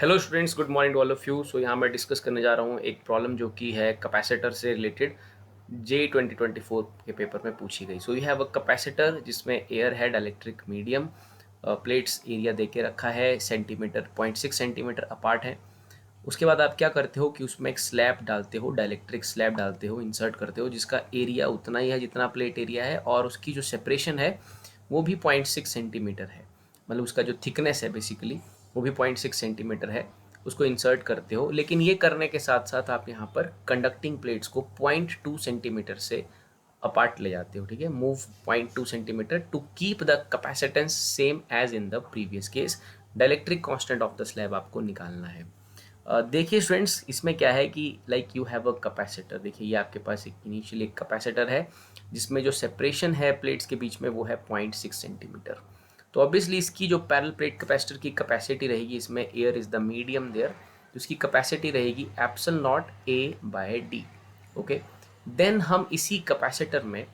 Hello students, good morning to all of you. So यहाँ मैं discuss करने जा रहा हूँ एक प्रॉब्लम जो कि है कैपेसिटर से रिलेटेड। जे 2024 के पेपर में पूछी गई। So you have a capacitor जिसमें air head electric medium plates area दे के रखा है, सेंटीमीटर 0.6 सेंटीमीटर अपार्ट है। उसके बाद आप क्या करते हो कि उसमें एक स्लैब डालते हो, डाइलेक्ट्रिक स्लैब डालते हो, इंसर्ट करते हो, जिसका एरिया उतना ही है जितना प्लेट एरिया है, और उसकी जो सेपरेशन है वो भी 0.6 सेंटीमीटर है। मतलब उसका जो थिकनेस है बेसिकली वो भी 0.6 सेंटीमीटर है। उसको इंसर्ट करते हो, लेकिन ये करने के साथ साथ आप यहाँ पर कंडक्टिंग प्लेट्स को 0.2 सेंटीमीटर से अपार्ट ले जाते हो। ठीक है, move 0.2 centimetre to keep the capacitance same as in the previous case. Dielectric constant of the slab आपको निकालना है। देखिए स्टूडेंट्स, इसमें क्या है कि like you have a capacitor. देखिए ये आपके पास एक इनिशियली एक कैपेसिटर है जिसमें जो सेपरेशन है प्लेट्स के बीच में वो है 0.6 सेंटीमीटर। तो ऑब्वियसली इसकी जो पैरेलल प्लेट कैपेसिटर की कैपेसिटी रहेगी, इसमें air is the medium there, तो इसकी कैपेसिटी रहेगी epsilon naught A by D. Okay, then हम इसी कैपेसिटर में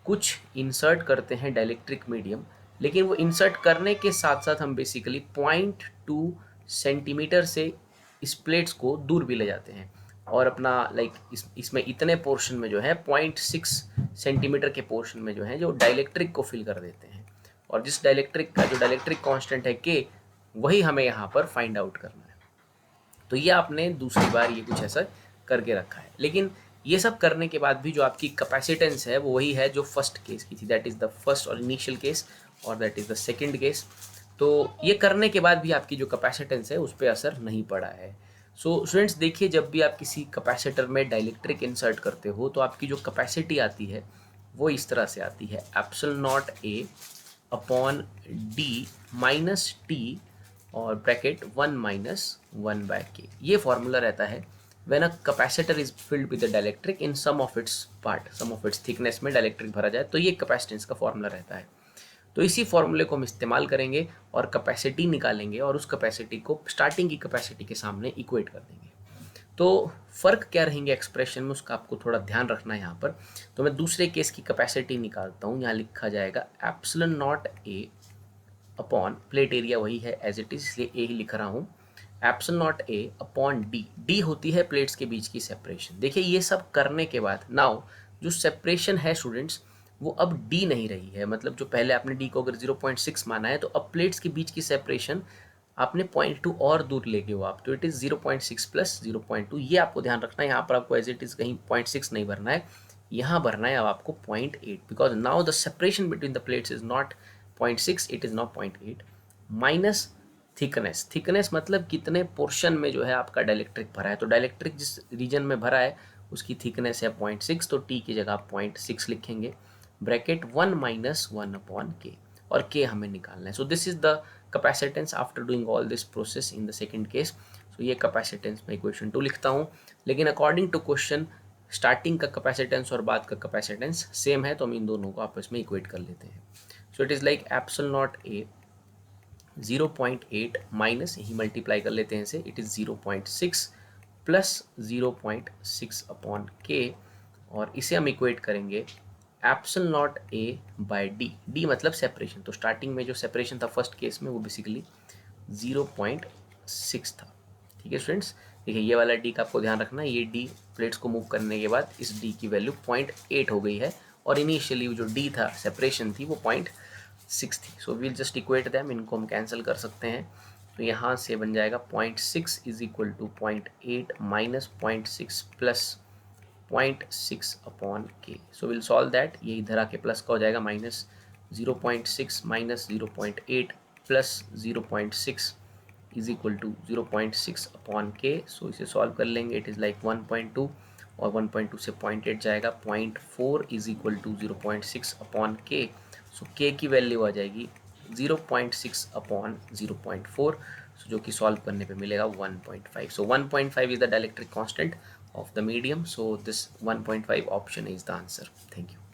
कुछ इंसर्ट करते हैं डाइलेक्ट्रिक मीडियम, लेकिन वो इंसर्ट करने के साथ साथ हम बेसिकली 0.2 सेंटीमीटर से इस प्लेट्स को दूर भी ले जाते हैं, और अपना लाइक इसमें इतने पोर्शन में जो है 0.6 सेंटीमीटर के पोर्शन में जो है जो डाइलेक्ट्रिक को फिल कर देते हैं। और जिस डाइलेक्ट्रिक का जो डाइलेक्ट्रिक कांस्टेंट है के, वही हमें यहाँ पर फाइंड आउट करना है। तो ये आपने दूसरी बार ये कुछ ऐसा करके रखा है, लेकिन ये सब करने के बाद भी जो आपकी कैपेसिटेंस है वो वही है जो फर्स्ट केस की थी, दैट इज़ द फर्स्ट और इनिशियल केस, और that is the second case. तो ये करने के बाद भी आपकी जो कैपेसिटेंस है उस पर असर नहीं पड़ा है। सो स्टूडेंट्स देखिए, जब भी आप किसी कैपेसिटर में डाइलेक्ट्रिक इंसर्ट करते हो तो आपकी जो कैपेसिटी आती है वो इस तरह से आती है, epsilon naught A upon D minus T और ब्रैकेट 1 - 1/k। ये फॉर्मूला रहता है when a capacitor is filled with the dielectric in some of its part, some of its thickness में डाइलेक्ट्रिक भरा जाए, तो ये कैपेसिटेंस का फॉर्मूला रहता है। तो इसी फॉर्मूले को हम इस्तेमाल करेंगे और कैपेसिटी निकालेंगे, और उस कैपेसिटी को स्टार्टिंग की कैपेसिटी के सामने इक्वेट कर देंगे। तो फ़र्क क्या रहेंगे एक्सप्रेशन में, उसका आपको थोड़ा ध्यान रखना है यहाँ पर। तो मैं दूसरे केस की कैपेसिटी निकालता हूँ। यहाँ लिखा जाएगा epsilon naught A upon, plate area वही है एज इट इज, इसलिए ए ही लिख रहा हूँ, epsilon naught A upon D. D होती है प्लेट्स के बीच की सेपरेशन। देखिए ये सब करने के बाद नाउ जो सेपरेशन है स्टूडेंट्स वो अब डी नहीं रही है। मतलब जो पहले आपने डी को अगर 0.6 माना है, तो अब प्लेट्स के बीच की सेपरेशन आपने 0.2 और दूर ले गए हो आप, तो इट इज़ 0.6 प्लस 0.2। ये आपको ध्यान रखना है। यहाँ पर आपको एज इट इज़ कहीं 0.6 नहीं भरना है, यहाँ भरना है अब आपको 0.8, because now the separation between the plates is not 0.6, it is not 0.8 minus thickness. Thickness मतलब कितने पोर्शन में जो है आपका डाइलेक्ट्रिक भरा है। तो डाइलेक्ट्रिक जिस रीजन में भरा है उसकी थिकनेस है 0.6, तो टी की जगह आप 0.6 लिखेंगे, ब्रैकेट 1 - 1/k, और k हमें निकालना है। So this is the capacitance after doing all this process in the second case. So ये कैपेसिटेंस मैं इक्वेशन 2 लिखता हूँ, लेकिन अकॉर्डिंग टू क्वेश्चन स्टार्टिंग का कैपेसिटेंस और बाद का कैपेसिटेंस सेम है, तो हम इन दोनों को आपस में इक्वेट कर लेते हैं। So it is like epsilon naught A 0.8 minus, यही मल्टीप्लाई कर लेते हैं इसे, इट इज़ 0.6 प्लस 0.6 अपॉन के, और इसे हम इक्वेट करेंगे epsilon naught A by D. D मतलब सेपरेशन, तो स्टार्टिंग में जो सेपरेशन था फर्स्ट केस में वो बेसिकली 0.6 था। ठीक है स्टूडेंट्स, देखिए ये वाला डी का आपको ध्यान रखना है। ये डी प्लेट्स को मूव करने के बाद इस डी की वैल्यू 0.8 हो गई है, और इनिशियली जो डी था सेपरेशन थी वो 0.6 थी। So we'll just equate them, इनको हम कैंसिल कर सकते हैं। तो यहाँ से बन जाएगा 0.6 is equal to 0.8 minus 0.6 plus 0.6 upon के। सो विल सॉल्व दैट, ये इधर आके प्लस का हो जाएगा, minus 0.6 minus 0.8 plus 0.6 is equal to 0.6 upon के। सो इसे सॉल्व कर लेंगे, इट इज़ लाइक 1.2, और 1.2 से 0.8 जाएगा, 0.4 इज इक्वल टू 0.6 अपॉन के। सो के की वैल्यू आ जाएगी 0.6 अपॉन 0.4, सो जो कि सॉल्व करने पे मिलेगा 1.5। सो 1.5 is the dielectric constant of the medium, so this 1.5 option is the answer. Thank you.